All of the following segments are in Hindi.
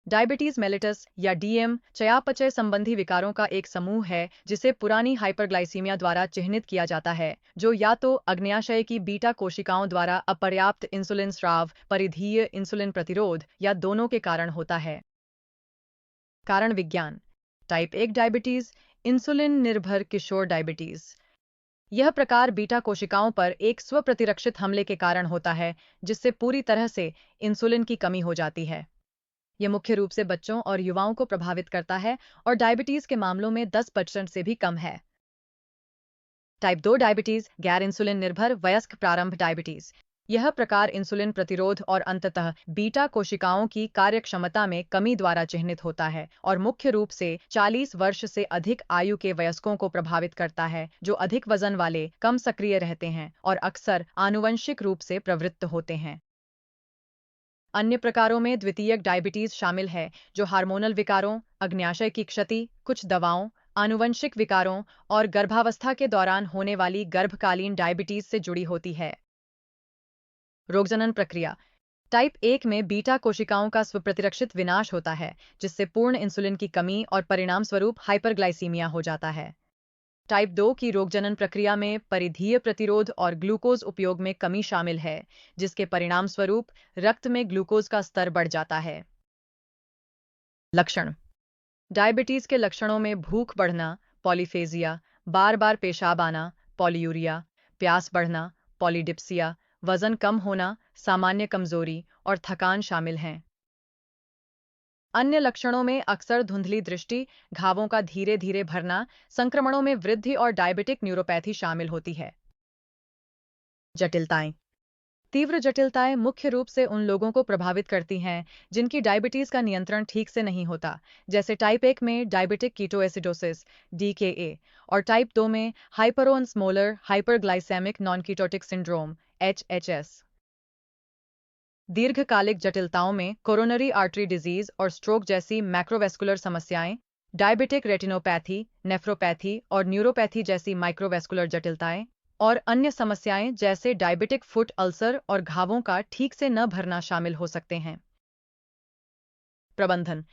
डायबिटीज मेलिटस या डीएम चयापचय संबंधी विकारों का एक समूह है जिसे पुरानी हाइपरग्लाइसीमिया द्वारा चिह्नित किया जाता है, जो या तो अग्न्याशय की बीटा कोशिकाओं द्वारा अपर्याप्त इंसुलिन स्राव, परिधीय इंसुलिन प्रतिरोध या दोनों के कारण होता है। कारण विज्ञान। टाइप 1 डायबिटीज, इंसुलिन निर्भर किशोर डायबिटीज। यह प्रकार बीटा कोशिकाओं पर एक स्वप्रतिरक्षित हमले के कारण होता है, जिससे पूरी तरह से इंसुलिन की कमी हो जाती है। यह मुख्य रूप से बच्चों और युवाओं को प्रभावित करता है और डायबिटीज के मामलों में 10% से भी कम है। टाइप 2 डायबिटीज, गैर इंसुलिन निर्भर वयस्क प्रारंभ डायबिटीज। यह प्रकार इंसुलिन प्रतिरोध और अंततः बीटा कोशिकाओं की कार्यक्षमता में कमी द्वारा चिह्नित होता है और मुख्य रूप से 40 वर्ष से अधिक आयु के वयस्कों को प्रभावित करता है, जो अधिक वजन वाले, कम सक्रिय रहते हैं और अक्सर आनुवंशिक रूप से प्रवृत्त होते हैं। अन्य प्रकारों में द्वितीयक डायबिटीज शामिल है, जो हार्मोनल विकारों, अग्न्याशय की क्षति, कुछ दवाओं, आनुवंशिक विकारों और गर्भावस्था के दौरान होने वाली गर्भकालीन डायबिटीज से जुड़ी होती है। रोगजनन प्रक्रिया। टाइप 1 में बीटा कोशिकाओं का स्वप्रतिरक्षित विनाश होता है, जिससे पूर्ण इंसुलिन की कमी और परिणामस्वरूप हाइपरग्लाइसीमिया हो जाता है। टाइप 2 की रोगजनन प्रक्रिया में परिधीय प्रतिरोध और ग्लूकोज उपयोग में कमी शामिल है, जिसके परिणामस्वरूप रक्त में ग्लूकोज का स्तर बढ़ जाता है। लक्षण। डायबिटीज के लक्षणों में भूख बढ़ना, पॉलीफेजिया, बार बार पेशाब आना, पॉलीयूरिया, प्यास बढ़ना, पॉलीडिप्सिया, वजन कम होना, सामान्य कमजोरी और थकान शामिल हैं। अन्य लक्षणों में अक्सर धुंधली दृष्टि, घावों का धीरे धीरे भरना, संक्रमणों में वृद्धि और डायबिटिक न्यूरोपैथी शामिल होती है। जटिलताएं। तीव्र जटिलताएं मुख्य रूप से उन लोगों को प्रभावित करती हैं जिनकी डायबिटीज का नियंत्रण ठीक से नहीं होता, जैसे टाइप 1 में डायबिटिक कीटोएसिडोसिस (डीकेए) और टाइप 2 में हाइपरोस्मोलर हाइपरग्लाइसेमिक नॉनकीटोटिक सिंड्रोम (एचएचएस). दीर्घकालिक जटिलताओं में कोरोनरी आर्टरी डिजीज और स्ट्रोक जैसी मैक्रोवेस्कुलर समस्याएं, डायबिटिक रेटिनोपैथी, नेफ्रोपैथी और न्यूरोपैथी जैसी माइक्रोवेस्कुलर जटिलताएं और अन्य समस्याएं जैसे डायबिटिक फुट अल्सर और घावों का ठीक से न भरना शामिल हो सकते हैं। प्रबंधन।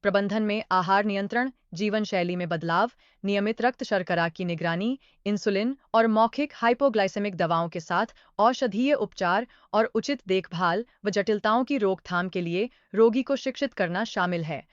प्रबंधन में आहार नियंत्रण, जीवन शैली में बदलाव, नियमित रक्त शर्करा की निगरानी, इंसुलिन और मौखिक हाइपोग्लाइसेमिक दवाओं के साथ औषधीय उपचार और उचित देखभाल व जटिलताओं की रोकथाम के लिए रोगी को शिक्षित करना शामिल है।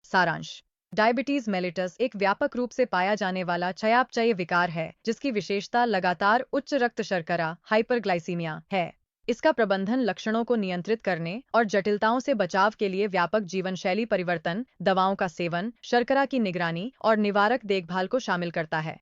सारांश। डायबिटीज मेलिटस एक व्यापक रूप से पाया जाने वाला चयापचय विकार है, जिसकी विशेषता लगातार उच्च रक्त शर्करा हाइपरग्लाइसीमिया है। इसका प्रबंधन लक्षणों को नियंत्रित करने और जटिलताओं से बचाव के लिए व्यापक जीवन शैली परिवर्तन, दवाओं का सेवन, शर्करा की निगरानी और निवारक देखभाल को शामिल करता है।